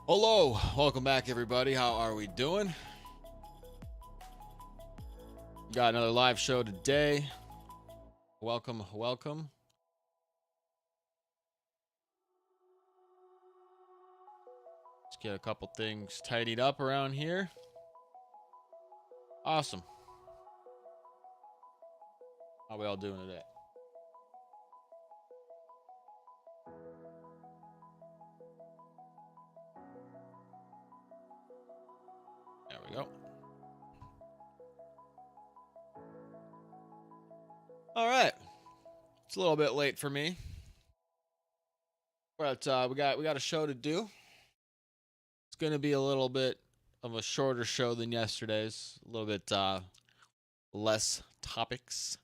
Hello, welcome back, everybody. How are we doing? Got another live show today. Welcome. Let's get a couple things tidied up around here. Awesome. How we all doing today? There we go. All right. It's a little bit late for me, but we got a show to do. It's gonna be a little bit of a shorter show than yesterday's. A little bit less topics,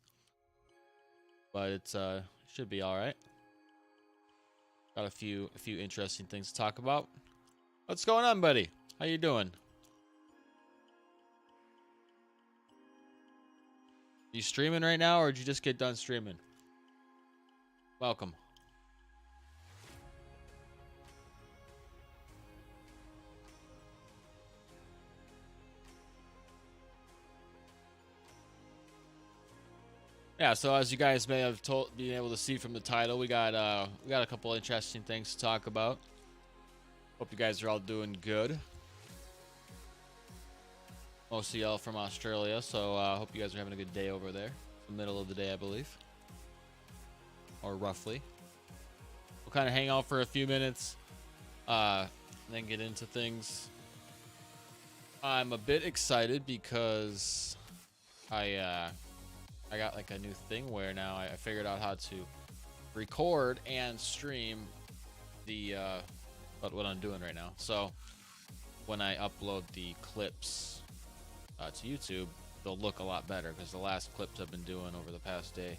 but it's should be all right. Got a few interesting things to talk about. What's going on, buddy? How you doing? You streaming right now, or did you just get done streaming? Welcome. Yeah, so as you guys may have been able to see from the title, we got a couple interesting things to talk about. Hope you guys are all doing good. Most of y'all from Australia, so hope you guys are having a good day over there. The middle of the day, I believe, or roughly. We'll kind of hang out for a few minutes, then get into things. I'm a bit excited because I got like a new thing where now I figured out how to record and stream the what I'm doing right now. So when I upload the clips to YouTube, they'll look a lot better because the last clips I've been doing over the past day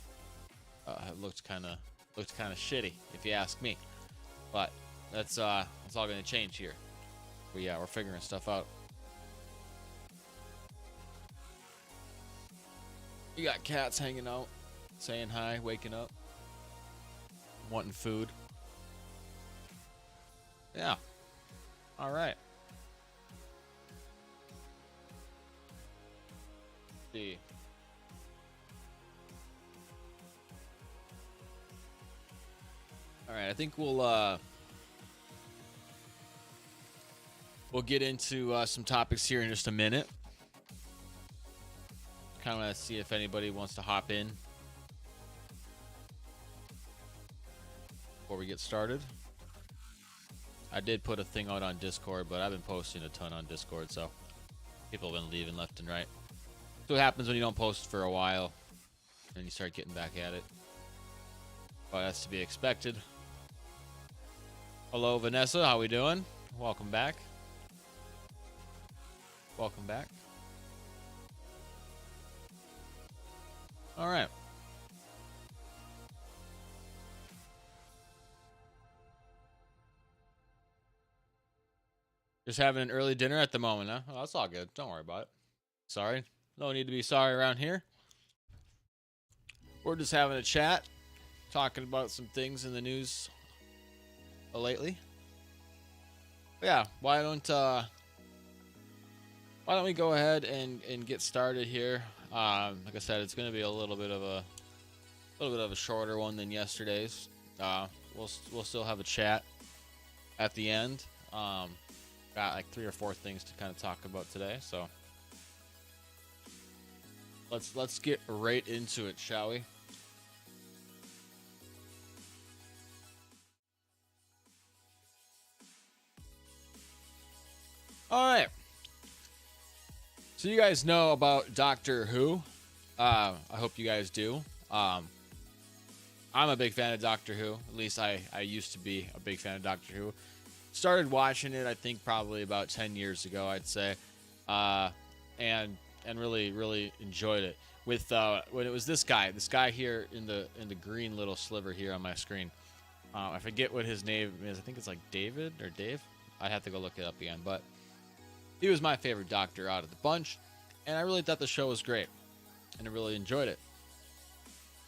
have looked kind of shitty, if you ask me. But that's all going to change here. But yeah, we're figuring stuff out. You got cats hanging out, saying hi, waking up, wanting food. Yeah. All right. Let's see. All right, I think we'll get into some topics here in just a minute. Kind of want to see if anybody wants to hop in before we get started. I did put a thing out on Discord, but I've been posting a ton on Discord, so people have been leaving left and right. So what happens when you don't post for a while and you start getting back at it. But that's to be expected. Hello, Vanessa. How we doing? Welcome back. Welcome back. All right. Just having an early dinner at the moment, huh? Oh, that's all good. Don't worry about it. Sorry. No need to be sorry around here. We're just having a chat, talking about some things in the news lately. But yeah, why don't we go ahead and get started here? Like I said, it's going to be a little bit of a shorter one than yesterday's. We'll still have a chat at the end. Got like 3 or 4 things to kind of talk about today, so let's get right into it, shall we? All right. So you guys know about Doctor Who. I hope you guys do. I'm a big fan of Doctor Who. At least I used to be a big fan of Doctor Who. Started watching it, I think, probably about 10 years ago, I'd say, and really enjoyed it. With when it was this guy here in the green little sliver here on my screen. I forget what his name is. I think it's like David or Dave. I'd have to go look it up again, but he was my favorite Doctor out of the bunch, and I really thought the show was great, and I really enjoyed it.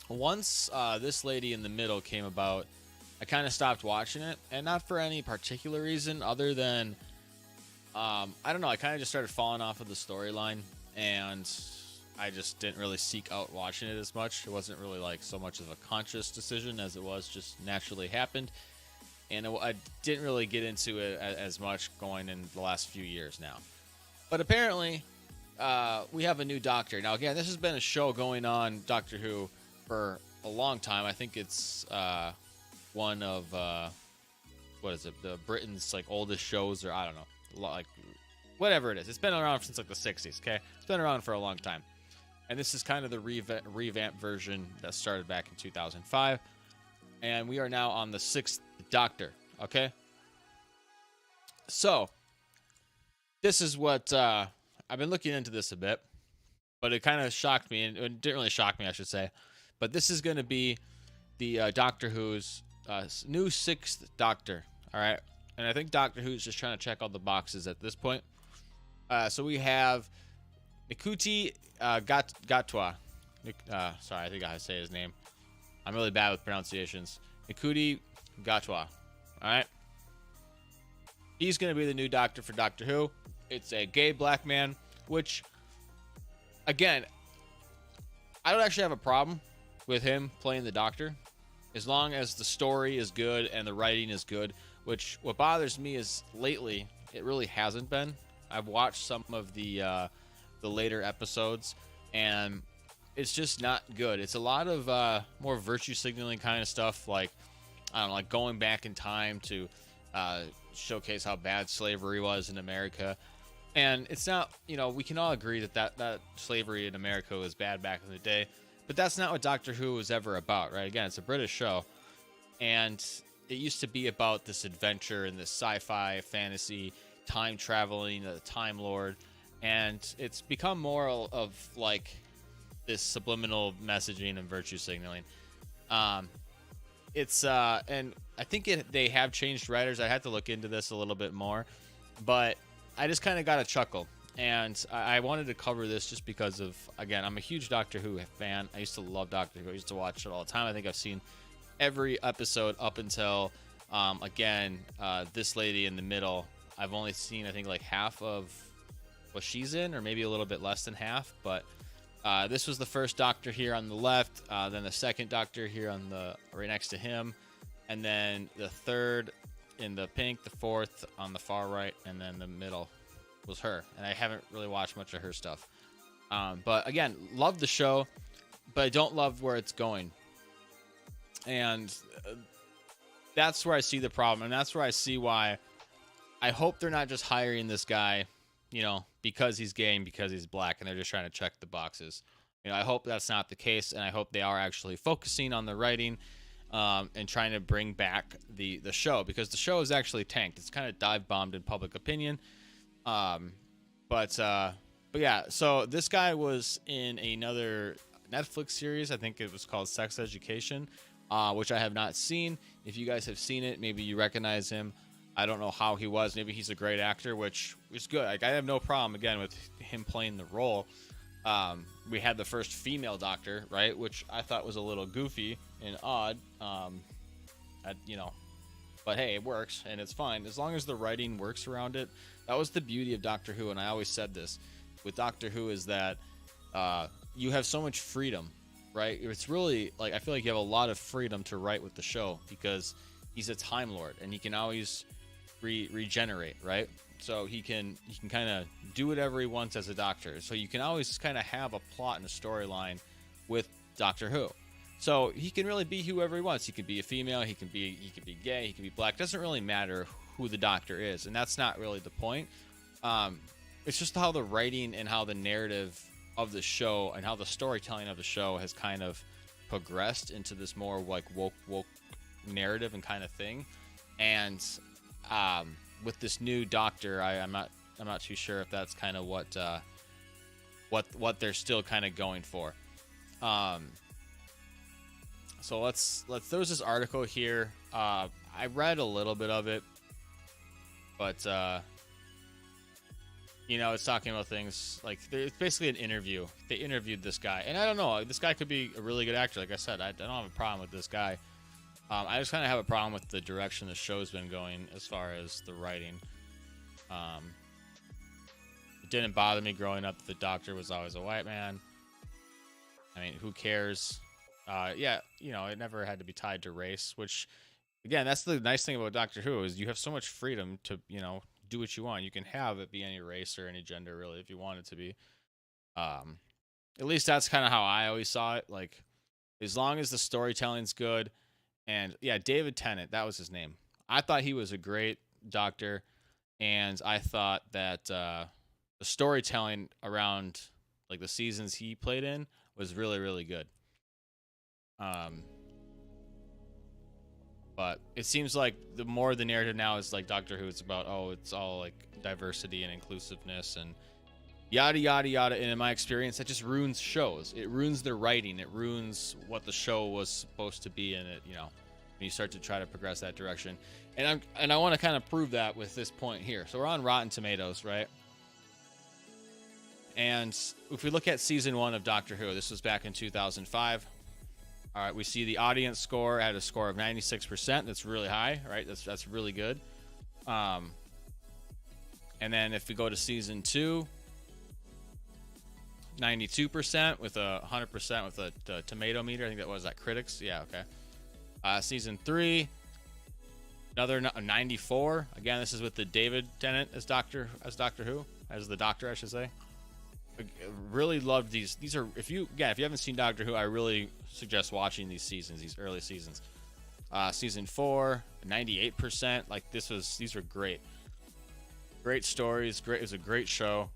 Once this lady in the middle came about, I kind of stopped watching it, and not for any particular reason other than I don't know. I kind of just started falling off of the storyline, and I just didn't really seek out watching it as much. It wasn't really like so much of a conscious decision as it was just naturally happened. And I didn't really get into it as much going in the last few years now. But apparently, we have a new Doctor. Now, again, this has been a show going on, Doctor Who, for a long time. I think it's one of, what is it, the Britain's like oldest shows, or I don't know, like whatever it is. It's been around since like the 60s, okay? It's been around for a long time. And this is kind of the revamped version that started back in 2005. And we are now on the 6th Doctor, okay? So, this is what, I've been looking into this a bit, but it kind of shocked me, and it didn't really shock me, I should say. But this is going to be the Doctor Who's new 6th Doctor, all right? And I think Doctor Who's just trying to check all the boxes at this point. So we have Nikuti Gatwa. Sorry, I think I have to say his name. I'm really bad with pronunciations. Nikuti Gatwa. All right. He's going to be the new Doctor for Doctor Who. It's a gay black man, which, again, I don't actually have a problem with him playing the Doctor, as long as the story is good and the writing is good. Which, what bothers me is lately it really hasn't been. I've watched some of the later episodes, and it's just not good. It's a lot of more virtue signaling kind of stuff, like, I don't know, like going back in time to showcase how bad slavery was in America. And it's not, you know, we can all agree that slavery in America was bad back in the day, but that's not what Doctor Who was ever about, right? Again, it's a British show, and it used to be about this adventure and this sci-fi, fantasy, time traveling, the Time Lord, and it's become more of like this subliminal messaging and virtue signaling. And I think they have changed writers. I had to look into this a little bit more, but I just kind of got a chuckle, and I wanted to cover this just because of, again, I'm a huge Doctor Who fan. I used to love Doctor Who. I used to watch it all the time. I think I've seen every episode up until, this lady in the middle. I've only seen, I think, like half of what she's in, or maybe a little bit less than half, but this was the first Doctor here on the left, then the second Doctor here on the right next to him, and then the third in the pink, the fourth on the far right, and then the middle was her. And I haven't really watched much of her stuff. But again, love the show, but I don't love where it's going. And that's where I see the problem, and that's where I see why I hope they're not just hiring this guy, you know, because he's gay and because he's black, and they're just trying to check the boxes. You know, I hope that's not the case, and I hope they are actually focusing on the writing and trying to bring back the show, because the show is actually tanked. It's kind of dive bombed in public opinion. But yeah, so this guy was in another Netflix series. I think it was called Sex Education, which I have not seen. If you guys have seen it, maybe you recognize him. I don't know how he was. Maybe he's a great actor, which is good. Like, I have no problem, again, with him playing the role. We had the first female Doctor, right, which I thought was a little goofy and odd. You know, but hey, it works, and it's fine. As long as the writing works around it. That was the beauty of Doctor Who, and I always said this with Doctor Who, is that you have so much freedom, right? It's really, like, I feel like you have a lot of freedom to write with the show, because he's a Time Lord, and he can always regenerate, right? So he can kind of do whatever he wants as a Doctor. So you can always kind of have a plot and a storyline with Doctor Who. So he can really be whoever he wants. He could be a female, he can be gay, he can be black. It doesn't really matter who the Doctor is, and that's not really the point. It's just how the writing and how the narrative of the show and how the storytelling of the show has kind of progressed into this more like woke narrative and kind of thing. And with this new Doctor, I'm not too sure if that's kind of what they're still kind of going for. So let's there was this article here. I read a little bit of it, but you know, it's talking about things like, it's basically an interview. They interviewed this guy, and I don't know, this guy could be a really good actor. Like I said, I don't have a problem with this guy. I just kind of have a problem with the direction the show's been going as far as the writing. It didn't bother me growing up that the doctor was always a white man. I mean, who cares? Yeah, you know, it never had to be tied to race, which, again, that's the nice thing about Doctor Who is you have so much freedom to, you know, do what you want. You can have it be any race or any gender, really, if you want it to be. At least that's kind of how I always saw it. Like, as long as the storytelling's good, and yeah, David Tennant, that was his name. I thought he was a great doctor, and I thought that the storytelling around like the seasons he played in was really, really good. Um, but it seems like the more the narrative now is like Doctor Who, it's about, oh, it's all like diversity and inclusiveness and yada yada yada. And in my experience, that just ruins shows. It ruins their writing. It ruins what the show was supposed to be in it. You know, when you start to try to progress that direction. And I want to kind of prove that with this point here. So we're on Rotten Tomatoes, right? And if we look at season 1 of Doctor Who, this was back in 2005. All right, we see the audience score at a score of 96%. That's really high, right? That's really good. And then if we go to season 2, 92% with 100% with the tomato meter. I think that was that critics. Yeah, okay. Season 3, another 94. Again, this is with the David Tennant as Doctor Who, as the Doctor, I should say. I really loved these. These are, if you haven't seen Doctor Who, I really suggest watching these seasons, these early seasons. Season 4, 98%. Like these were great. Great stories. Great. It was a great show.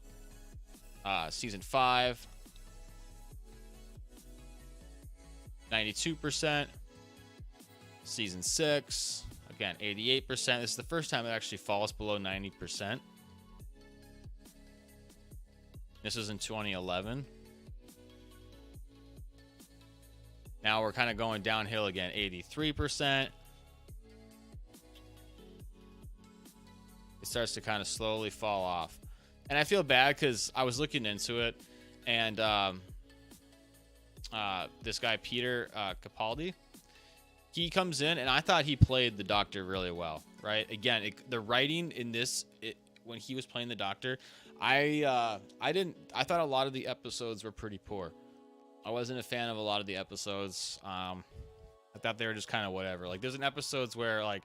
Season 5, 92%. Season 6, again, 88%. This is the first time it actually falls below 90%. This was in 2011. Now we're kind of going downhill again. 83%. It starts to kind of slowly fall off. And I feel bad because I was looking into it. And this guy, Peter Capaldi, he comes in. And I thought he played the Doctor really well. Right? Again, the writing in this, when he was playing the Doctor, I thought a lot of the episodes were pretty poor. I wasn't a fan of a lot of the episodes. I thought they were just kind of whatever. Like there's an episodes where like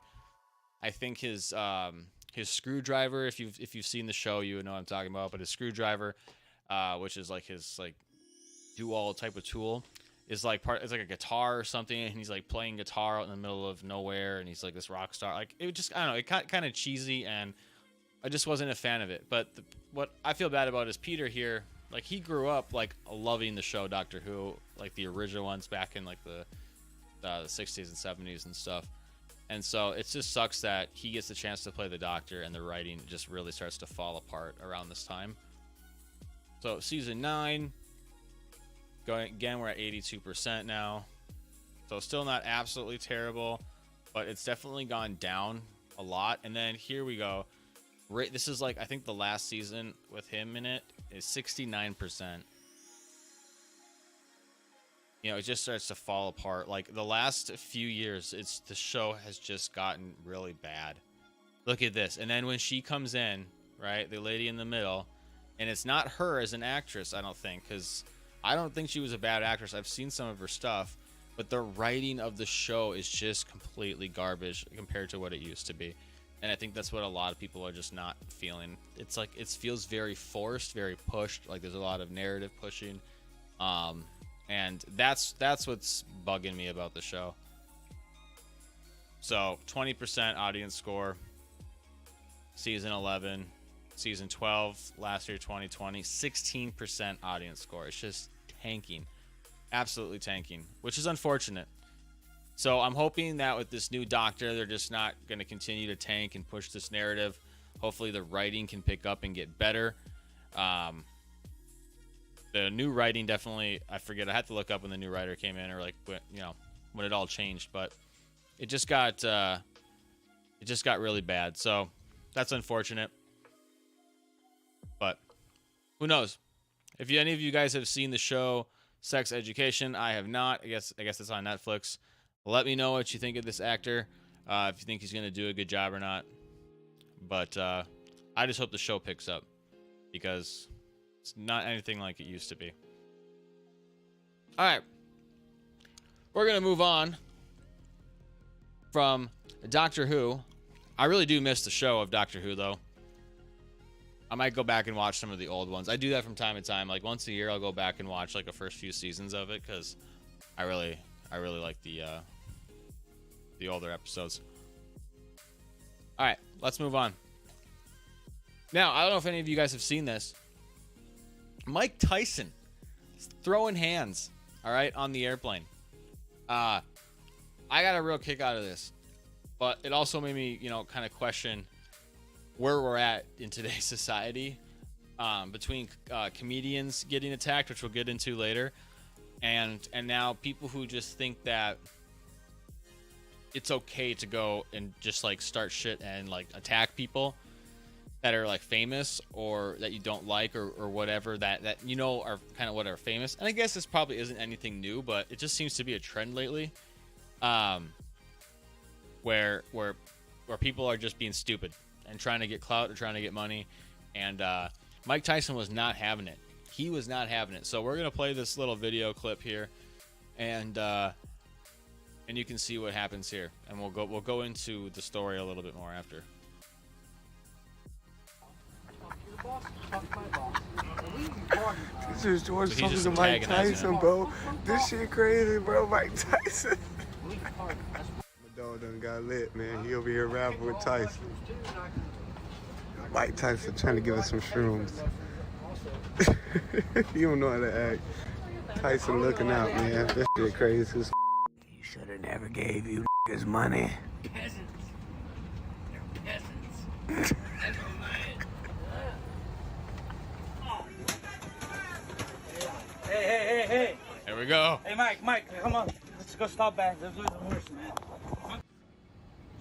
I think his screwdriver, if you've seen the show, you would know what I'm talking about. But his screwdriver, which is like his like do-all type of tool, is like it's like a guitar or something, and he's like playing guitar out in the middle of nowhere, and he's like this rock star. Like it just, I don't know, it got kind of cheesy, and I just wasn't a fan of it. But what I feel bad about is Peter here. Like he grew up like loving the show Doctor Who, like the original ones back in like the 60s and 70s and stuff. And so it just sucks that he gets the chance to play the Doctor and the writing just really starts to fall apart around this time. So season 9, going again, we're at 82% now. So still not absolutely terrible, but it's definitely gone down a lot. And then here we go. This is like, I think the last season with him in it is 69%. You know, it just starts to fall apart. Like the last few years, the show has just gotten really bad. Look at this. And then when she comes in, right, the lady in the middle, and it's not her as an actress, I don't think, because I don't think she was a bad actress. I've seen some of her stuff, but the writing of the show is just completely garbage compared to what it used to be. And I think that's what a lot of people are just not feeling. It's like it feels very forced, very pushed. Like there's a lot of narrative pushing, and that's what's bugging me about the show. So 20% audience score. Season 11, season 12, last year 2020, 16% audience score. It's just tanking, absolutely tanking, which is unfortunate. So I'm hoping that with this new Doctor, they're just not going to continue to tank and push this narrative. Hopefully the writing can pick up and get better. The new writing definitely, I forget, I had to look up when the new writer came in or like, you know, when it all changed, but it just got really bad. So that's unfortunate, but who knows? If any of you guys have seen the show Sex Education, I have not. I guess it's on Netflix. Let me know what you think of this actor, if you think he's going to do a good job or not. But I just hope the show picks up. because it's not anything like it used to be. All right. We're going to move on from Doctor Who. I really do miss the show of Doctor Who, though. I might go back and watch some of the old ones. I do that from time to time. Like once a year, I'll go back and watch like the first few seasons of it because I really like the older episodes. All right, let's move on. Now, I don't know if any of you guys have seen this. Mike Tyson is throwing hands, all right, on the airplane. I got a real kick out of this, but it also made me, kind of question where we're at in today's society, between comedians getting attacked, which we'll get into later, and now people who just think that it's okay to go and just like start shit and like attack people that are like famous or that you don't like or whatever that are kind of what are famous. And I guess this probably isn't anything new, but it just seems to be a trend lately, where people are just being stupid and trying to get clout or trying to get money. And Mike Tyson was not having it. He was not having it. So we're gonna play this little video clip here, and you can see what happens here, and we'll go into the story a little bit more after. This is George talking to Mike Tyson, bro. This shit crazy, bro. Mike Tyson. My dog done got lit, man. He over here rapping with Tyson. Mike Tyson trying to give us some shrooms. You don't know how to act. Tyson looking out, man. This shit crazy. He should have never gave you niggas money. Peasants. They're peasants. Hey. There we go. Hey, Mike, come on. Let's go stop back. Let's lose the horse, man.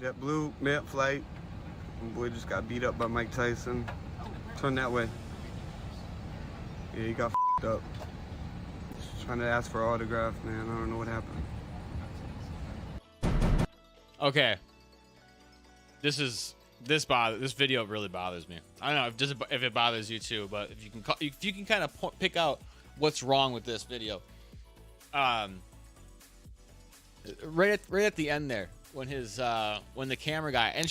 JetBlue, mid flight. My boy just got beat up by Mike Tyson. Turn that way. Yeah, he got f***ed up. Just trying to ask for an autograph, man. I don't know what happened. Okay. This video really bothers me. I don't know if it bothers you too, but if you can kind of pick out what's wrong with this video. Right at the end there, when the camera guy, and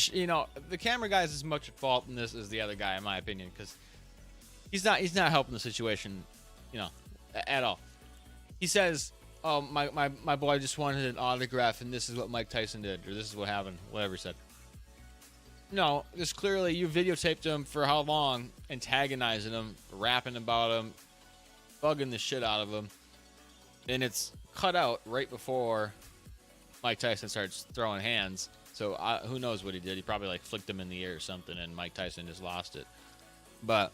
the camera guy is as much at fault in this as the other guy, in my opinion, because he's not helping the situation, at all. He says, "Oh, my boy just wanted an autograph, and this is what Mike Tyson did, or this is what happened," whatever he said. No, just clearly you videotaped him for how long, antagonizing him, rapping about him, bugging the shit out of him, and it's cut out right before Mike Tyson starts throwing hands. So who knows what he did? He probably like flicked him in the ear or something, and Mike Tyson just lost it. But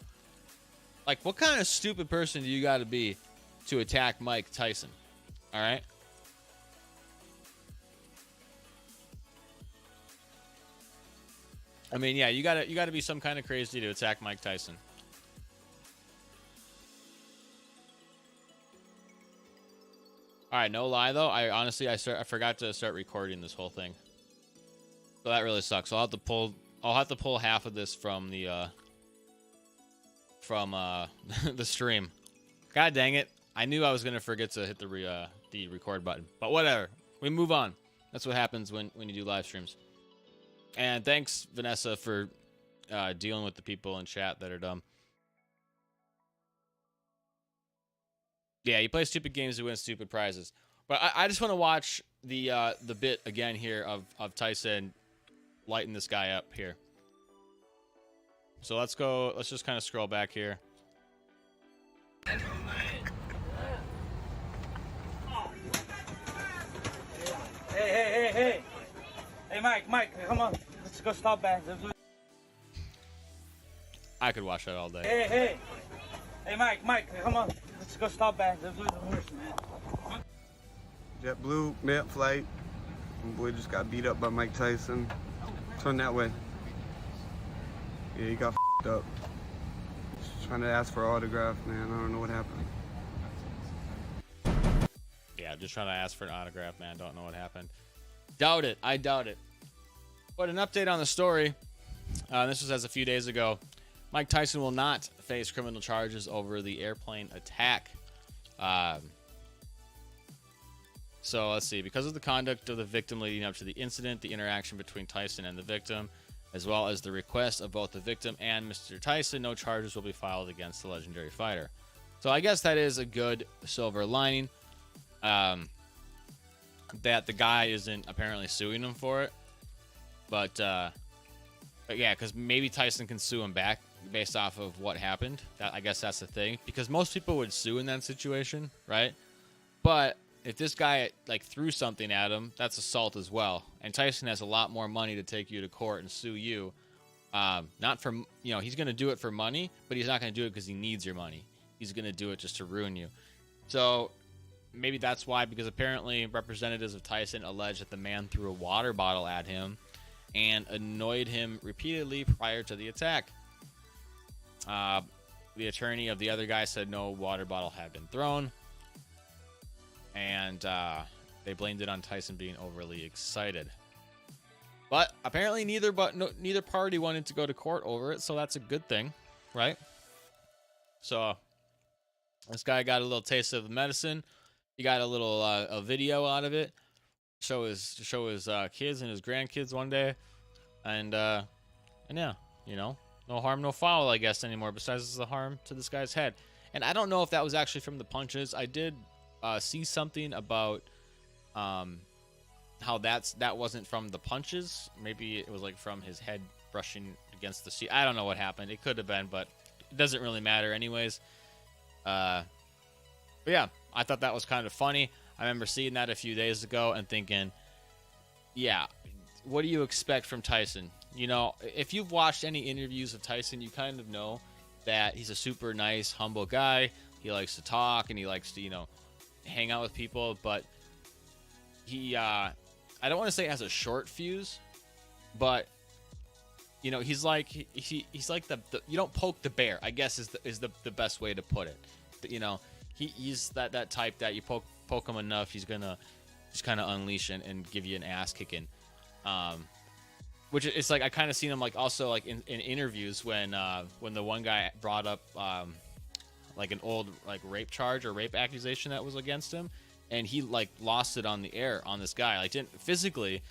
like, what kind of stupid person do you got to be to attack Mike Tyson? All right. I mean, yeah, you gotta be some kind of crazy to attack Mike Tyson. All right, no lie though, I honestly I forgot to start recording this whole thing, so that really sucks. I'll have to pull half of this from the the stream. God dang it! I knew I was gonna forget to hit the record button, but whatever. We move on. That's what happens when you do live streams. And thanks, Vanessa, for dealing with the people in chat that are dumb. Yeah, you play stupid games to win stupid prizes. But I just want to watch the bit again here of Tyson lighting this guy up here. So let's go. Let's just kind of scroll back here. Hey. Hey, Mike, come on. Let's go stop back. I could watch that all day. Hey, Mike, come on. Let's go stop back. Let's lose the horse, man. JetBlue, mid flight. My boy just got beat up by Mike Tyson. Turn that way. Yeah, he got f***ed up. Just trying to ask for an autograph, man. I don't know what happened. Yeah, just trying to ask for an autograph, man. Don't know what happened. Doubt it. I doubt it. But an update on the story. This was as a few days ago. Mike Tyson will not face criminal charges over the airplane attack. So let's see. Because of the conduct of the victim leading up to the incident, the interaction between Tyson and the victim, as well as the request of both the victim and Mr. Tyson, no charges will be filed against the legendary fighter. So I guess that is a good silver lining. That the guy isn't apparently suing him for it. But yeah, because maybe Tyson can sue him back based off of what happened. I guess that's the thing. Because most people would sue in that situation, right? But if this guy like threw something at him, that's assault as well. And Tyson has a lot more money to take you to court and sue you. Not for, you know, he's going to do it for money, but he's not going to do it because he needs your money. He's going to do it just to ruin you. So maybe that's why, because apparently representatives of Tyson allege that the man threw a water bottle at him and annoyed him repeatedly prior to the attack. The attorney of the other guy said no water bottle had been thrown. And they blamed it on Tyson being overly excited. But apparently neither party wanted to go to court over it, so that's a good thing, right? So this guy got a little taste of the medicine. He got a little a video out of it, show his kids and his grandkids one day, and yeah, you know, no harm, no foul, I guess, anymore. Besides the harm to this guy's head. And I don't know if that was actually from the punches. I did see something about how that wasn't from the punches. Maybe it was like from his head brushing against the seat. I don't know what happened. It could have been, but it doesn't really matter anyways. But yeah, I thought that was kind of funny. I remember seeing that a few days ago and thinking, yeah, what do you expect from Tyson? You know, if you've watched any interviews of Tyson, you kind of know that he's a super nice, humble guy. He likes to talk and he likes to, you know, hang out with people, but he I don't want to say has a short fuse, but you know, he's like he's like the you don't poke the bear, I guess is the best way to put it. You know, he's that type that you poke him enough, he's gonna just kind of unleash and give you an ass kicking. Which it's like I kind of seen him like also like in interviews when the one guy brought up like an old like rape charge or rape accusation that was against him, and he like lost it on the air on this guy. Like didn't physically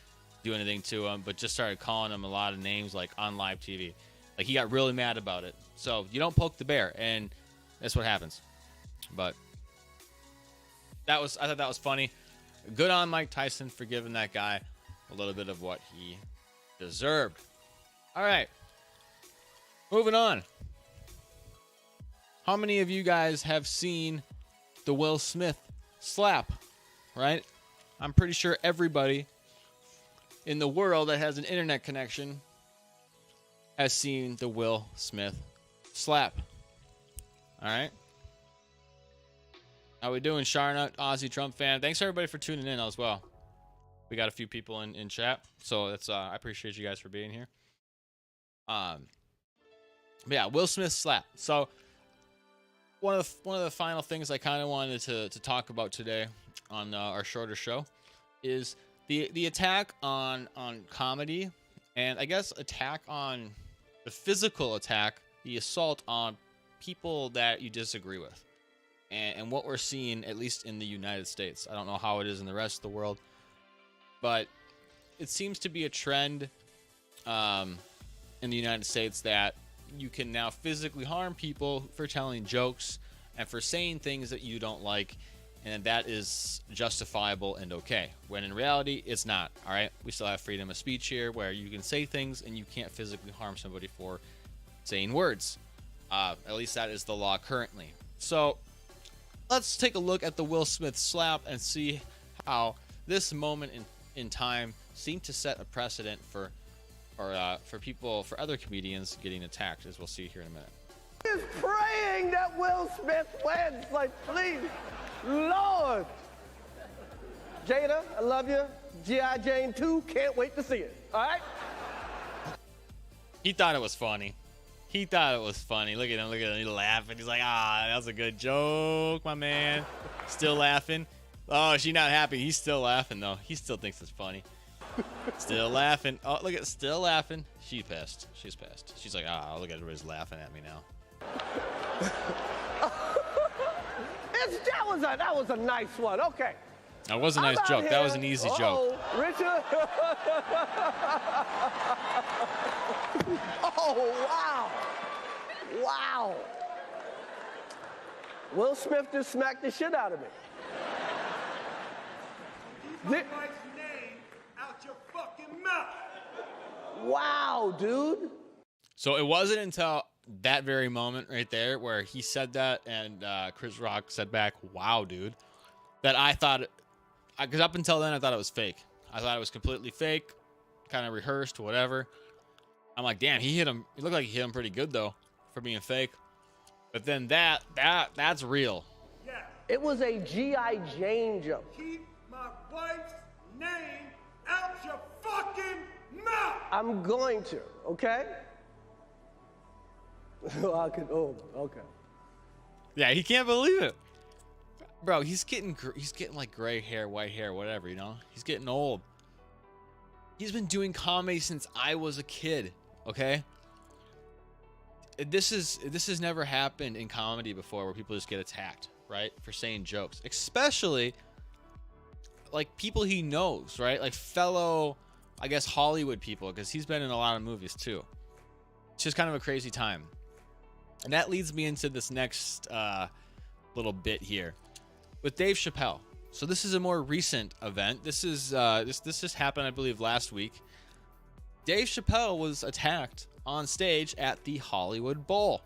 do anything to him, but just started calling him a lot of names like on live TV. Like he got really mad about it. So you don't poke the bear, and that's what happens. But I thought that was funny. Good on Mike Tyson for giving that guy a little bit of what he deserved. All right, moving on. How many of you guys have seen the Will Smith slap? Right? I'm pretty sure everybody in the world that has an internet connection has seen the Will Smith slap. All right. How we doing, Charnut, Aussie Trump fan? Thanks everybody for tuning in as well. We got a few people in chat, so that's I appreciate you guys for being here. But yeah, Will Smith slap. So one of the final things I kind of wanted to talk about today on our shorter show is the attack on comedy, and I guess attack on the physical attack, the assault on people that you disagree with, and what we're seeing at least in the United States. I don't know how it is in the rest of the world, but it seems to be a trend in the United States that you can now physically harm people for telling jokes and for saying things that you don't like, and that is justifiable and okay, when in reality it's not. All right, we still have freedom of speech here where you can say things and you can't physically harm somebody for saying words. At least that is the law currently. So let's take a look at the Will Smith slap and see how this moment in time seemed to set a precedent for people, for other comedians getting attacked, as we'll see here in a minute. Is praying that Will Smith wins. Like, please, Lord. Jada, I love you. G.I. Jane 2, can't wait to see it. All right? He thought it was funny. He thought it was funny. Look at him. He's laughing. He's like, that was a good joke, my man. Still laughing. Oh, she's not happy. He's still laughing, though. He still thinks it's funny. Still laughing. Oh, look at still laughing. She pissed. She's pissed. She's like, ah, look at everybody's laughing at me now. That was a nice one. Okay. That was a nice joke. That was an easy joke. Richard. Oh, wow. Wow. Will Smith just smacked the shit out of me. Keep my wife's name out your fucking mouth. Wow, dude. So it wasn't until that very moment right there where he said that and Chris Rock said back, wow, dude, that I thought, because up until then I thought it was fake. I thought it was completely fake, kind of rehearsed, whatever. I'm like, damn, he hit him. It looked like he hit him pretty good though for being fake. But then that's real. Yes. It was a G.I. Jane joke. Keep my wife's name out your fucking mouth. I'm going to, okay? Okay. Yeah, he can't believe it. Bro, he's getting like gray hair, white hair, whatever, you know? He's getting old. He's been doing comedy since I was a kid, okay? This has never happened in comedy before where people just get attacked, right? For saying jokes. Especially like people he knows, right? Like fellow, I guess, Hollywood people, because he's been in a lot of movies too. It's just kind of a crazy time. And that leads me into this next little bit here with Dave Chappelle. So this is a more recent event. This just happened, I believe, last week. Dave Chappelle was attacked on stage at the Hollywood Bowl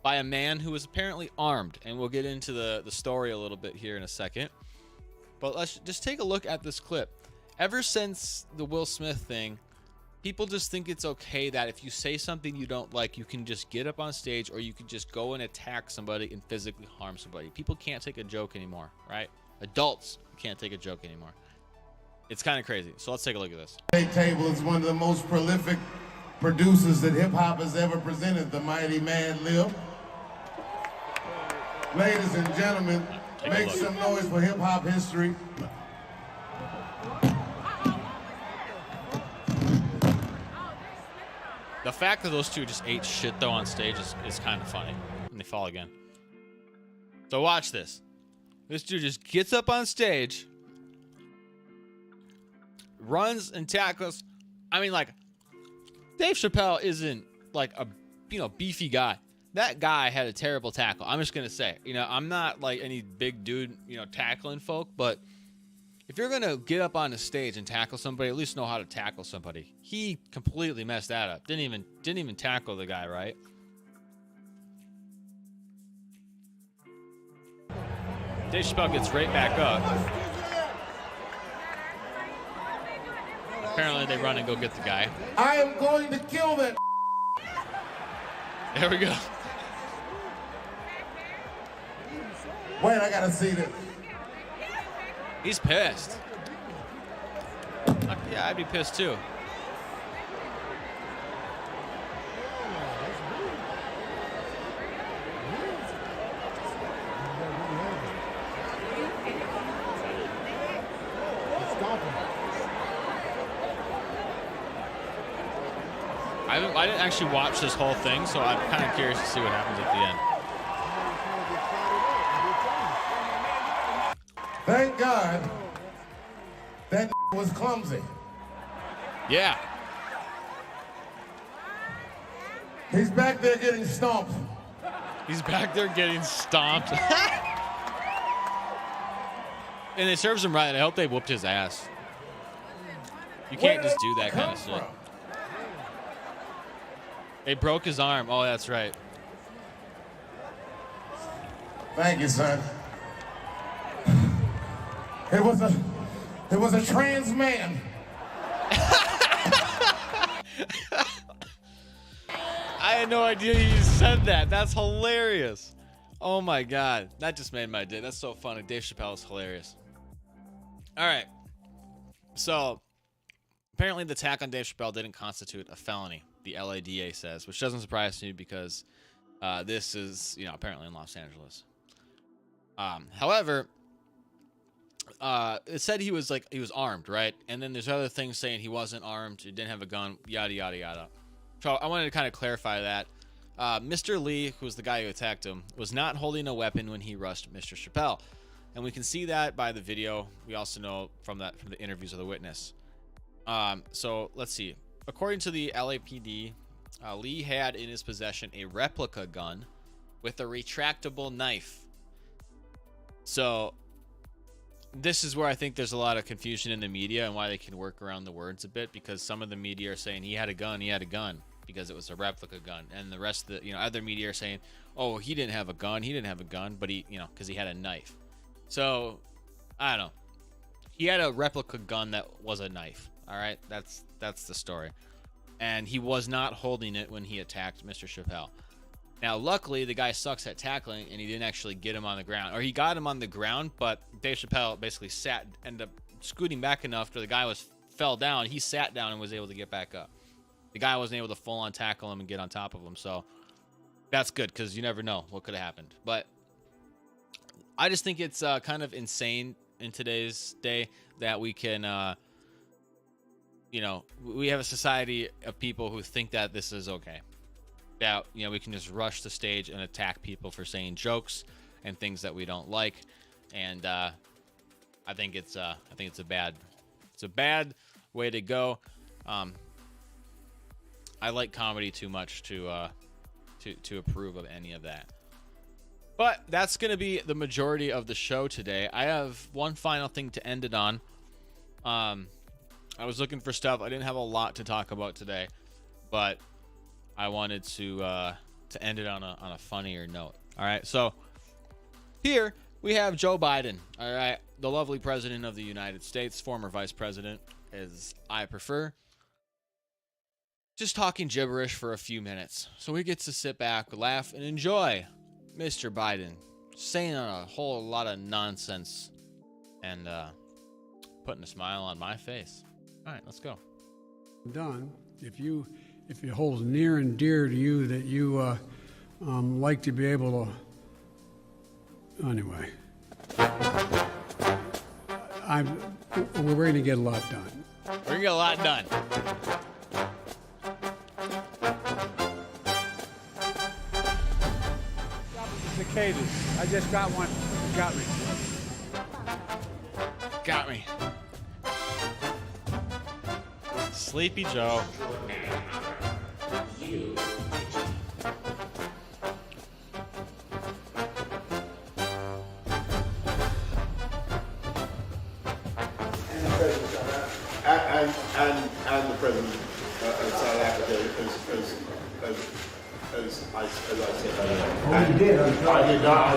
by a man who was apparently armed, and we'll get into the story a little bit here in a second. But let's just take a look at this clip. Ever since the Will Smith thing, people just think it's okay that if you say something you don't like, you can just get up on stage or you can just go and attack somebody and physically harm somebody. People can't take a joke anymore, right? Adults can't take a joke anymore. It's kind of crazy. So let's take a look at this. Table is one of the most prolific producers that hip-hop has ever presented, the mighty man Lil. Ladies and gentlemen, make some noise for hip-hop history. The fact that those two just ate shit though on stage is kind of funny. And they fall again. So watch this. This dude just gets up on stage, runs and tackles. I mean, like, Dave Chappelle isn't like a, beefy guy. That guy had a terrible tackle. I'm just going to say, I'm not like any big dude, tackling folk, but if you're going to get up on the stage and tackle somebody, at least know how to tackle somebody. He completely messed that up. Didn't even tackle the guy, right? Dave Chappelle gets right back up. Apparently they run and go get the guy. I am going to kill that. There we go. Wait, I gotta see this. He's pissed. Yeah, I'd be pissed too. I didn't actually watch this whole thing, so I'm kind of curious to see what happens at the end. Thank God that was clumsy. Yeah. He's back there getting stomped. He's back there getting stomped. And it serves him right. I hope they whooped his ass. You can't just do that kind of shit. They broke his arm. Oh, that's right. Thank you, son. It was a trans man. I had no idea he said that. That's hilarious. Oh my God. That just made my day. That's so funny. Dave Chappelle is hilarious. All right. So apparently the attack on Dave Chappelle didn't constitute a felony, the LADA says, which doesn't surprise me because this is, apparently in Los Angeles. However, it said he was armed, right? And then there's other things saying he wasn't armed, he didn't have a gun, yada yada yada. So I wanted to kind of clarify that. Mr. Lee, who was the guy who attacked him, was not holding a weapon when he rushed Mr. Chappelle, and we can see that by the video. We also know from the interviews of the witness. So let's see. According to the LAPD, Lee had in his possession a replica gun with a retractable knife. So this is where I think there's a lot of confusion in the media and why they can work around the words a bit, because some of the media are saying he had a gun because it was a replica gun, and the rest of the other media are saying, oh, he didn't have a gun, but he because he had a knife. So I don't know, he had a replica gun that was a knife. All right, that's the story, and he was not holding it when he attacked Mr. Chappelle. Now, luckily, the guy sucks at tackling, and he didn't actually get him on the ground. Or he got him on the ground, but Dave Chappelle basically ended up scooting back enough to the guy fell down. He sat down and was able to get back up. The guy wasn't able to full-on tackle him and get on top of him. So that's good, because you never know what could have happened. But I just think it's kind of insane in today's day that we can, we have a society of people who think that this is okay. That we can just rush the stage and attack people for saying jokes and things that we don't like, and I think it's a bad way to go. I like comedy too much to approve of any of that. But that's gonna be the majority of the show today. I have one final thing to end it on. I was looking for stuff. I didn't have a lot to talk about today, but I wanted to end it on a funnier note. All right, so here we have Joe Biden. All right, the lovely president of the United States, former vice president, as I prefer, just talking gibberish for a few minutes. So we get to sit back, laugh, and enjoy Mr. Biden saying a whole lot of nonsense and putting a smile on my face. All right, let's go. Done. If it holds near and dear to you that you like to be able to, anyway, we're going to get a lot done. We're going to get a lot done. Cicadas. I just got one. Got me. Got me. Sleepy Joe. And the president of South Africa, as I said earlier. Oh, you did? I did not. I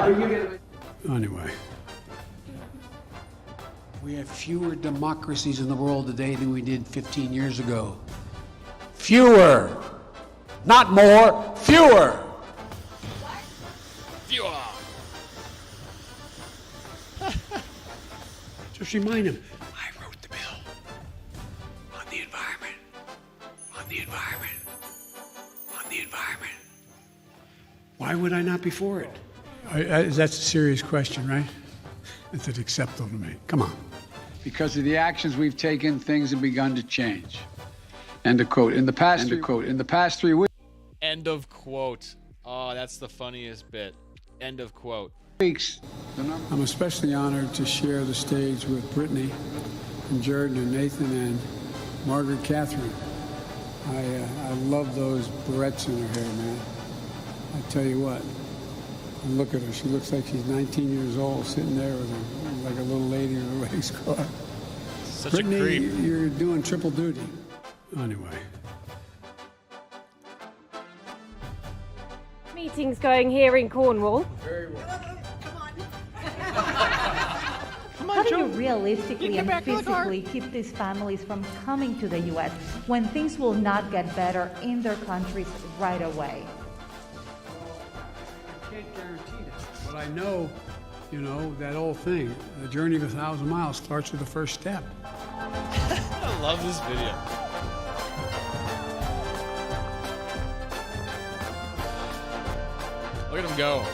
certainly did. Anyway. We have fewer democracies in the world today than we did 15 years ago. Fewer! Not more, fewer! Fewer! Just remind him, I wrote the bill on the environment, on the environment, on the environment. Why would I not be for it? That's a serious question, right? It's acceptable to me. Come on. Because of the actions we've taken, things have begun to change. End of quote. In the past 3 weeks. End of quote. Oh, that's the funniest bit. End of quote. I'm especially honored to share the stage with Brittany and Jordan and Nathan and Margaret Catherine. I love those barrettes in her hair, man. I tell you what. Look at her. She looks like she's 19 years old, sitting there with her, like a little lady in a race car. Such Brittany, a creep. You're doing triple duty. Anyway. Meetings going here in Cornwall. Very well. How do you realistically and physically keep these families from coming to the U.S. when things will not get better in their countries right away? I can't guarantee that. But I know, that old thing, the journey of 1,000 miles starts with the first step. I love this video. Look at him go.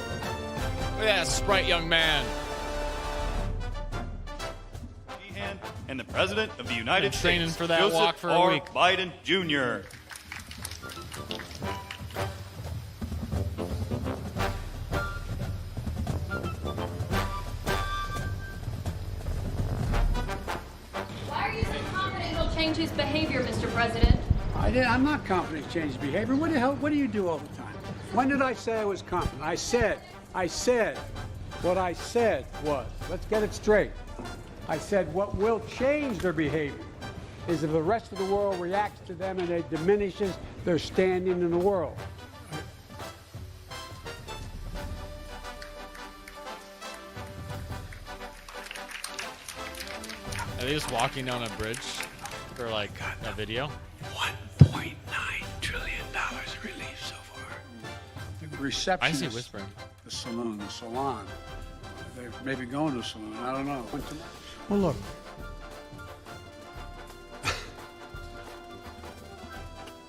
Look Look at that sprite young man. And the President of the United States, training for that Joseph walk for a R. week. Biden Jr. Why are you so confident he'll change his behavior, Mr. President? I'm not confident he changed behavior. What the hell? What do you do all the time? When did I say I was confident? I said. What I said was, let's get it straight. I said what will change their behavior is if the rest of the world reacts to them and it diminishes their standing in the world. Are they just walking down a bridge for like a video? $1.9 trillion relief so far. The receptionist. I see whispering. The salon. They may be going to the salon. I don't know. Well, look.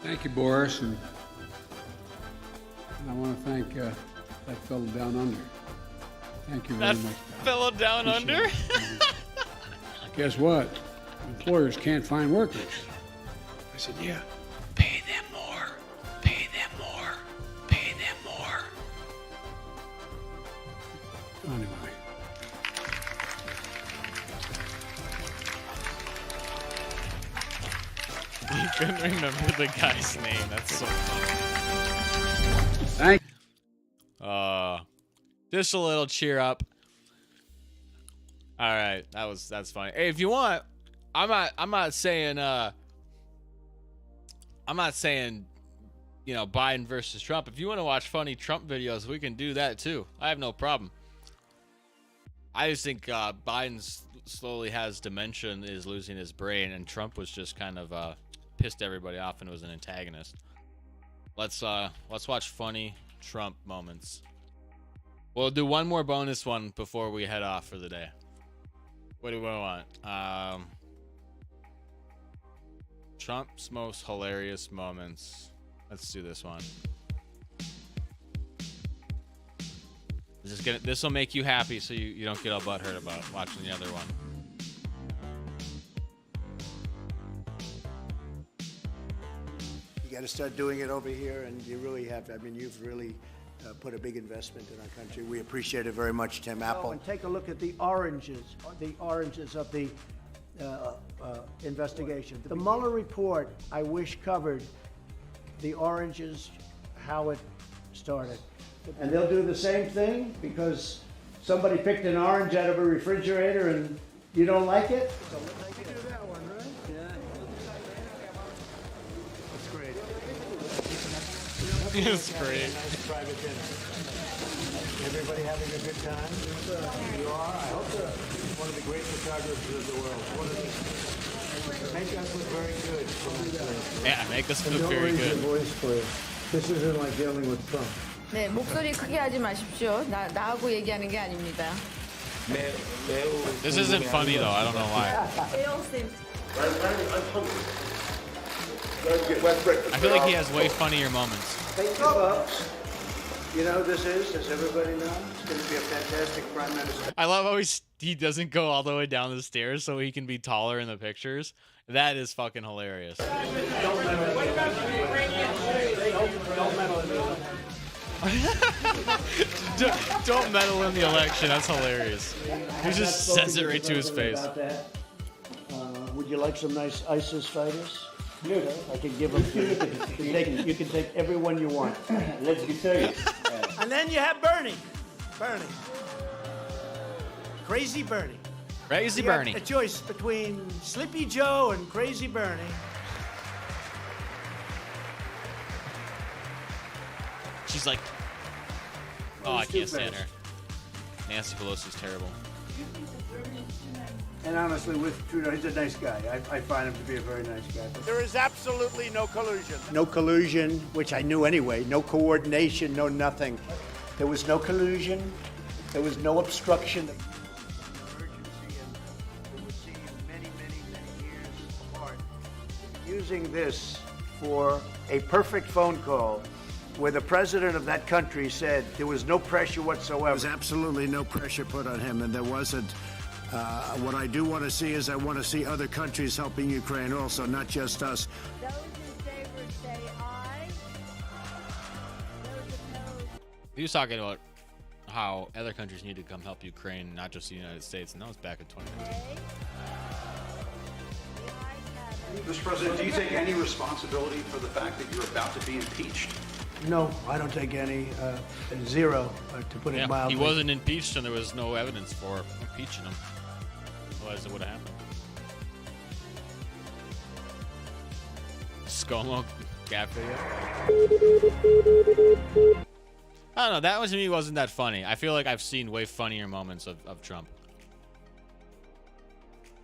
Thank you, Boris, and I want to thank that fellow down under. Thank you very That much. fellow down under? Guess what? Employers can't find workers. I said, yeah. Pay them more. Pay them more. Pay them more. Anyway. You couldn't remember the guy's name. That's so Thank funny. Just a little cheer up. All right, that's funny. Hey, if you want, I'm not saying Biden versus Trump. If you want to watch funny Trump videos, we can do that too. I have no problem. I just think Biden slowly has dementia and is losing his brain, and Trump was just kind of pissed everybody off and was an antagonist. Let's watch funny Trump moments. We'll do one more bonus one before we head off for the day. What do we want? Trump's most hilarious moments. Let's do this one. This will make you happy, so you don't get all butthurt about watching the other one. You got to start doing it over here, and you really have. I mean, you've really put a big investment in our country. We appreciate it very much, Tim Apple. And take a look at the oranges of the investigation. The Mueller report, I wish, covered the oranges, how it started. And they'll do the same thing because somebody picked an orange out of a refrigerator and you don't like it? So they can do that one, right? Yeah. That's great. It's great. Nice private dinner. Everybody having a good time? You are? I hope so. One of the great photographers of the world. Make us look very good. Yeah, make us look Don't very raise your good. voice, please. This isn't like dealing with Trump. 네, 목소리 크게 하지 마십시오. 나하고 얘기하는 게 아닙니다. This isn't funny though. I don't know why. I feel like he has way funnier moments. Thank you, folks. You know who this is? Does everybody know? It's going to be a fantastic prime minister. I love how he doesn't go all the way down the stairs so he can be taller in the pictures. That is fucking hilarious. Don't meddle in the election. That's hilarious. He just says it right to his face. Would you like some nice ISIS fighters? I can give them to you. You can take every one you want. Let's be serious. And then you have Bernie. Crazy Bernie. Crazy You have Bernie. a choice between Sleepy Joe and Crazy Bernie. She's like, oh, I can't stand her. Nancy Pelosi's terrible. And honestly, with Trudeau, he's a nice guy. I find him to be a very nice guy. There is absolutely no collusion. No collusion, which I knew anyway. No coordination, no nothing. There was no collusion. There was no obstruction. Using this for a perfect phone call where the president of that country said there was no pressure whatsoever. There was absolutely no pressure put on him, and there wasn't. What I do want to see is I want to see other countries helping Ukraine also, not just us. Those in favor say aye. Those opposed. He was talking about how other countries need to come help Ukraine, not just the United States, and that was back in 2019. Mr. President, do you take any responsibility for the fact that you're about to be impeached? No, I don't take any, zero, to put it mildly. He wasn't impeached, and there was no evidence for impeaching him. Otherwise, it would have happened. ScoMo gap video. I don't know. That one to me wasn't that funny. I feel like I've seen way funnier moments of Trump. I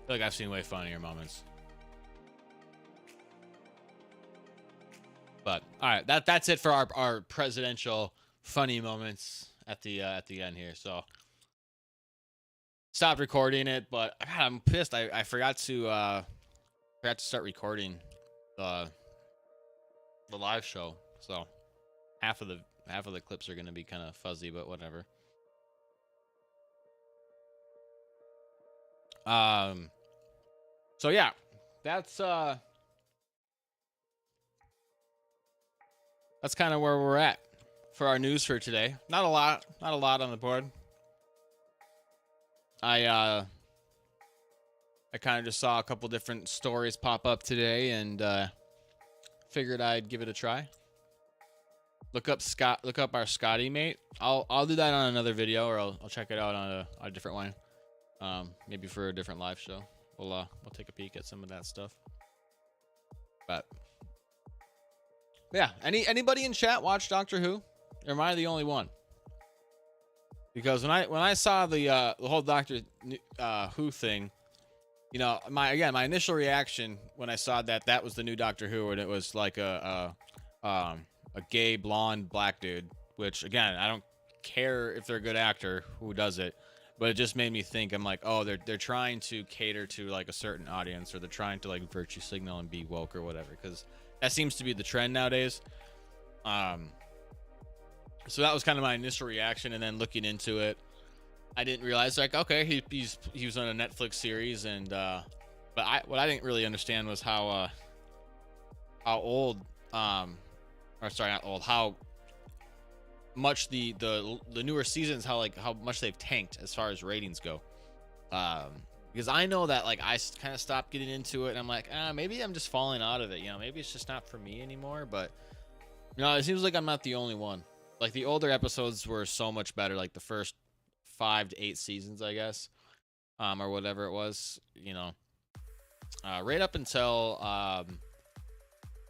feel like I've seen way funnier moments. But all right, that's it for our presidential funny moments at the end here. So stopped recording it, but God, I'm pissed. I forgot to start recording the live show. So half of the clips are gonna be kind of fuzzy, but whatever. So yeah, that's kind of where we're at for our news for today. Not a lot on the board. I kind of just saw a couple different stories pop up today, and figured I'd give it a try. Look up our Scotty mate. I'll do that on another video, or I'll check it out on a different one. Maybe for a different live show. We'll take a peek at some of that stuff. But yeah, anybody in chat watch Doctor Who? Or am I the only one? Because when I saw the whole Doctor Who thing, you know, my initial reaction when I saw that was the new Doctor Who, and it was like a gay blonde black dude. Which again, I don't care if they're a good actor who does it, but it just made me think. I'm like, oh, they're trying to cater to like a certain audience, or they're trying to like virtue signal and be woke or whatever, because that seems to be the trend nowadays. So that was kind of my initial reaction, and then looking into it, I didn't realize, like, okay, he was on a Netflix series, and but what I didn't really understand was how old, or sorry, not old, how much the newer seasons, how much they've tanked as far as ratings go. Because I know that, like, I kind of stopped getting into it, and I'm like, maybe I'm just falling out of it, you know, maybe it's just not for me anymore. But you know, it seems like I'm not the only one. Like, the older episodes were so much better, like the first 5 to 8 seasons, I guess, or whatever it was, you know, right up until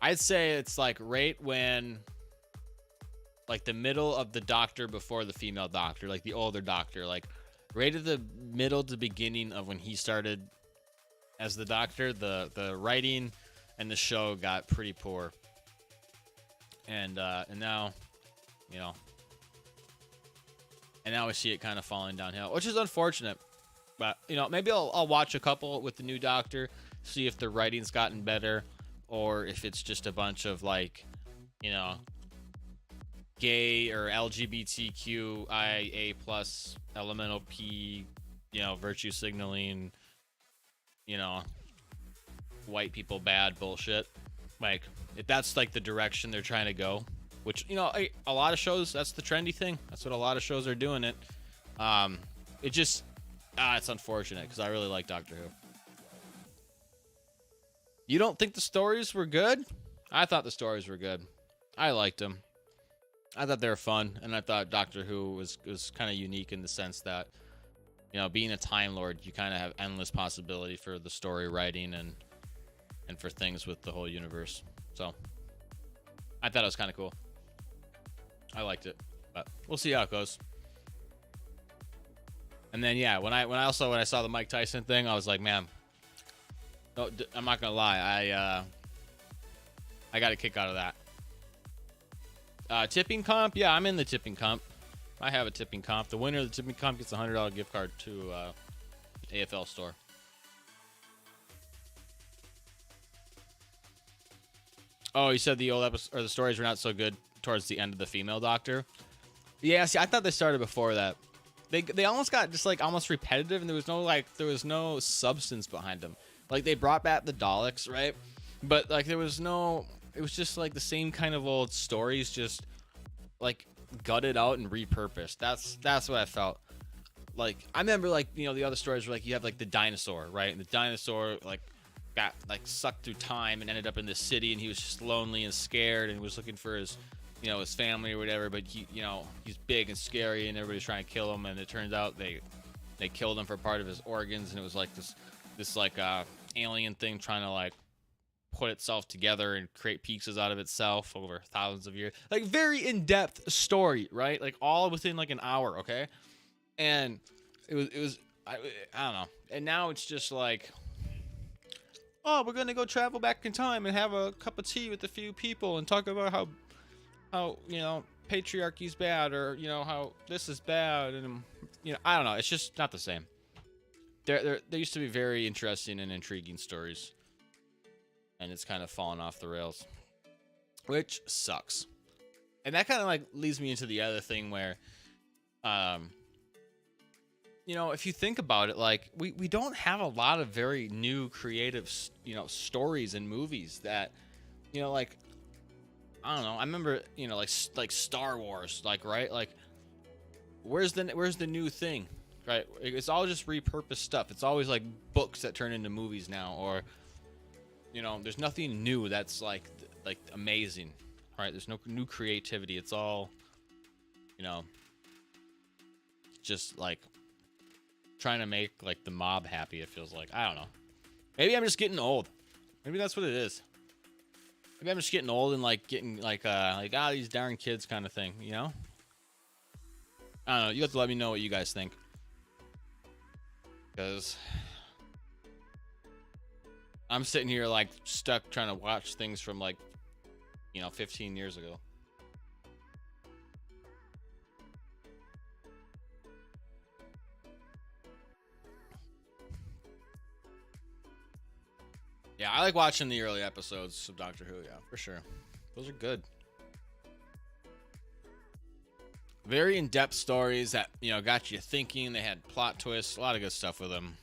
I'd say it's like right when, like, the middle of the Doctor before the female Doctor, like the older Doctor, like right at the middle to beginning of when he started as the Doctor, the writing and the show got pretty poor, and now, you know, and now we see it kind of falling downhill, which is unfortunate. But you know, maybe I'll watch a couple with the new Doctor, see if the writing's gotten better, or if it's just a bunch of, like, you know, gay or LGBTQIA plus elemental P, you know, virtue signaling, you know, white people bad bullshit. Like, if that's like the direction they're trying to go, which, you know, a lot of shows, that's the trendy thing. That's what a lot of shows are doing it. It just, it's unfortunate, because I really like Doctor Who. You don't think the stories were good? I thought the stories were good. I liked them. I thought they were fun, and I thought Doctor Who was kind of unique in the sense that, you know, being a Time Lord, you kind of have endless possibility for the story writing and for things with the whole universe. So I thought it was kind of cool. I liked it, but we'll see how it goes. And then, yeah, when I saw the Mike Tyson thing, I was like, man, no, I'm not gonna lie, I got a kick out of that. Tipping comp, yeah, I'm in the tipping comp. I have a tipping comp. The winner of the tipping comp gets a $100 gift card to AFL store. Oh, you said the old episode or the stories were not so good. towards the end of the female Doctor. Yeah, see, I thought they started before that. They almost got just like almost repetitive, and there was no substance behind them. Like they brought back the Daleks, right? But like there was no, it was just like the same kind of old stories, just like gutted out and repurposed. That's what I felt. Like I remember, like, you know, the other stories were like you have like the dinosaur, right? And the dinosaur like got like sucked through time and ended up in this city, and he was just lonely and scared and was looking for his, you know, his family or whatever. But he, you know, he's big and scary, and everybody's trying to kill him. And it turns out they killed him for part of his organs, and it was like this like alien thing trying to like put itself together and create pieces out of itself over thousands of years. Like very in-depth story, right? Like all within like an hour, okay? And it was I don't know. And now it's just like, oh, we're gonna go travel back in time and have a cup of tea with a few people and talk about how you know, patriarchy's bad, or you know, how this is bad, and you know, I don't know. It's just not the same. There used to be very interesting and intriguing stories, and it's kind of fallen off the rails, which sucks. And that kind of like leads me into the other thing where, you know, if you think about it, like we don't have a lot of very new creative, you know, stories and movies that, you know, like, I don't know. I remember, you know, like Star Wars, like, right? Like, where's the new thing, right? It's all just repurposed stuff. It's always like books that turn into movies now, or, you know, there's nothing new that's like amazing, right? There's no new creativity. It's all, you know, just like trying to make like the mob happy. It feels like, I don't know. Maybe I'm just getting old. Maybe that's what it is. Maybe I'm just getting old and like getting like these darn kids kind of thing, you know? I don't know. You have to let me know what you guys think, because I'm sitting here like stuck trying to watch things from like, you know, 15 years ago. Yeah, I like watching the early episodes of Doctor Who, yeah, for sure. Those are good. Very in-depth stories that, you know, got you thinking. They had plot twists, a lot of good stuff with them.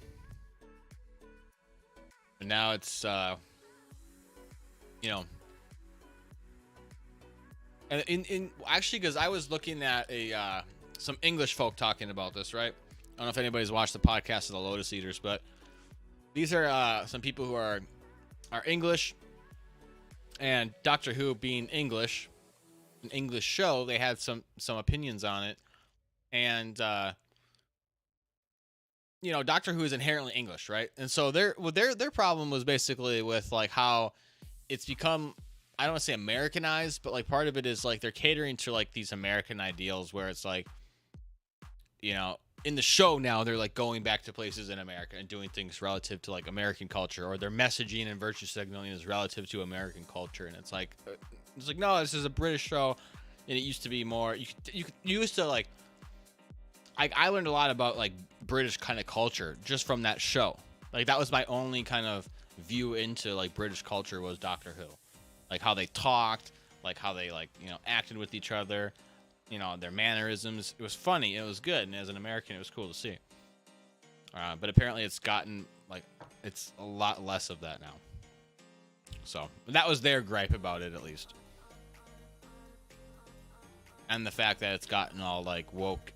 And now it's, you know, and in actually, because I was looking at some English folk talking about this, right? I don't know if anybody's watched the podcast of the Lotus Eaters, but these are some people who are English, and Doctor Who being English, an English show, they had some opinions on it. And you know, Doctor Who is inherently English, right? And so their problem was basically with like how it's become, I don't want to say Americanized, but like part of it is like they're catering to like these American ideals where it's like, you know, in the show now they're like going back to places in America and doing things relative to like American culture, or their messaging and virtue signaling is relative to American culture. And it's like no, this is a British show, and it used to be more, you used to like, I learned a lot about like British kind of culture just from that show. Like that was my only kind of view into like British culture, was Doctor Who, like how they talked, like how they like, you know, acted with each other, you know, their mannerisms. It was funny. It was good. And as an American, it was cool to see. But apparently it's gotten like, it's a lot less of that now. So that was their gripe about it, at least. And the fact that it's gotten all like woke,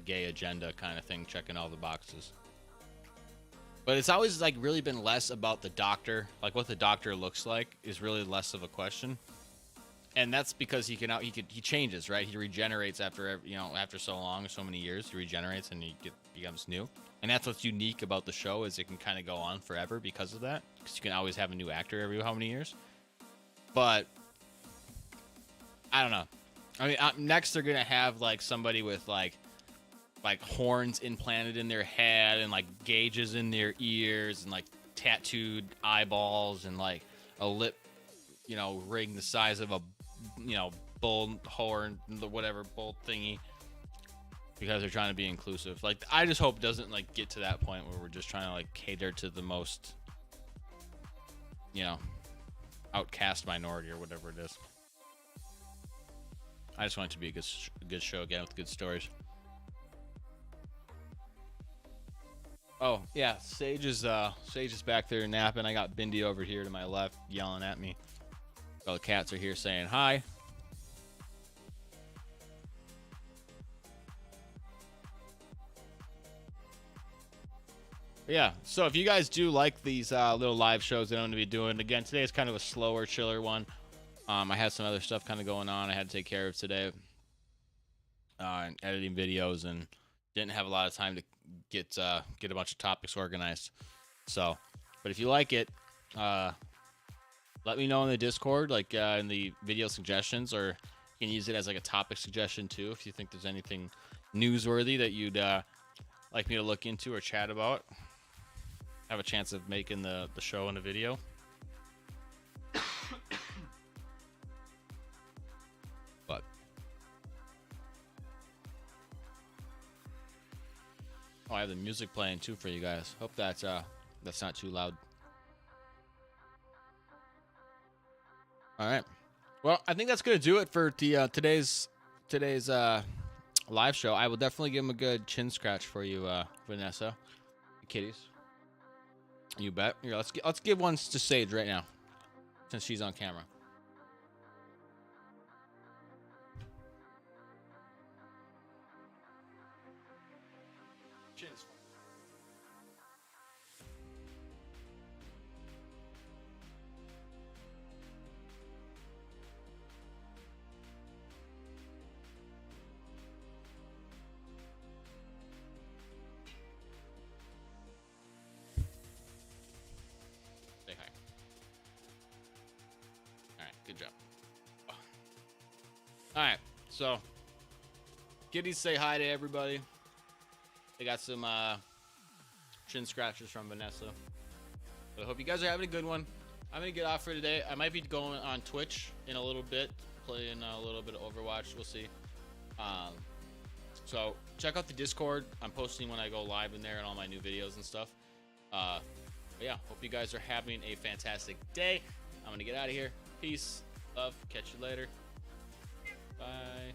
gay agenda kind of thing, checking all the boxes. But it's always like really been less about the Doctor. Like what the Doctor looks like is really less of a question. And that's because he changes, right? He regenerates after, you know, after so long, so many years, he regenerates and becomes new. And that's what's unique about the show, is it can kind of go on forever because of that. Because you can always have a new actor every how many years. But I don't know. I mean, next they're gonna have like somebody with like horns implanted in their head and like gauges in their ears and like tattooed eyeballs and like a lip, you know, ring the size of a, you know, bull horn, whatever bull thingy, because they're trying to be inclusive. Like, I just hope it doesn't like get to that point where we're just trying to like cater to the most, you know, outcast minority or whatever it is. I just want it to be a good show again with good stories. Oh yeah, Sage is back there napping. I got Bindi over here to my left yelling at me. All the cats are here saying hi. Yeah, so if you guys do like these little live shows that I'm going to be doing, again, today is kind of a slower, chiller one. I had some other stuff kind of going on I had to take care of today, and editing videos, and didn't have a lot of time to get a bunch of topics organized. So, but if you like it, let me know in the Discord, like in the video suggestions, or you can use it as like a topic suggestion too if you think there's anything newsworthy that you'd like me to look into or chat about. Have a chance of making the show and a video. But oh, I have the music playing too for you guys. Hope that's not too loud. All right. Well, I think that's gonna do it for the today's live show. I will definitely give him a good chin scratch for you, Vanessa. Kitties. You bet. Here, let's give one to Sage right now, since she's on camera. Chins. Say hi. All right, good job. All right, so kitties say hi to everybody. They got some chin scratches from Vanessa. But I hope you guys are having a good one. I'm gonna get off for today. I might be going on Twitch in a little bit, playing a little bit of Overwatch. We'll see. So check out the Discord. I'm posting when I go live in there and all my new videos and stuff. But yeah, hope you guys are having a fantastic day. I'm gonna get out of here. Peace, love, catch you later. Bye.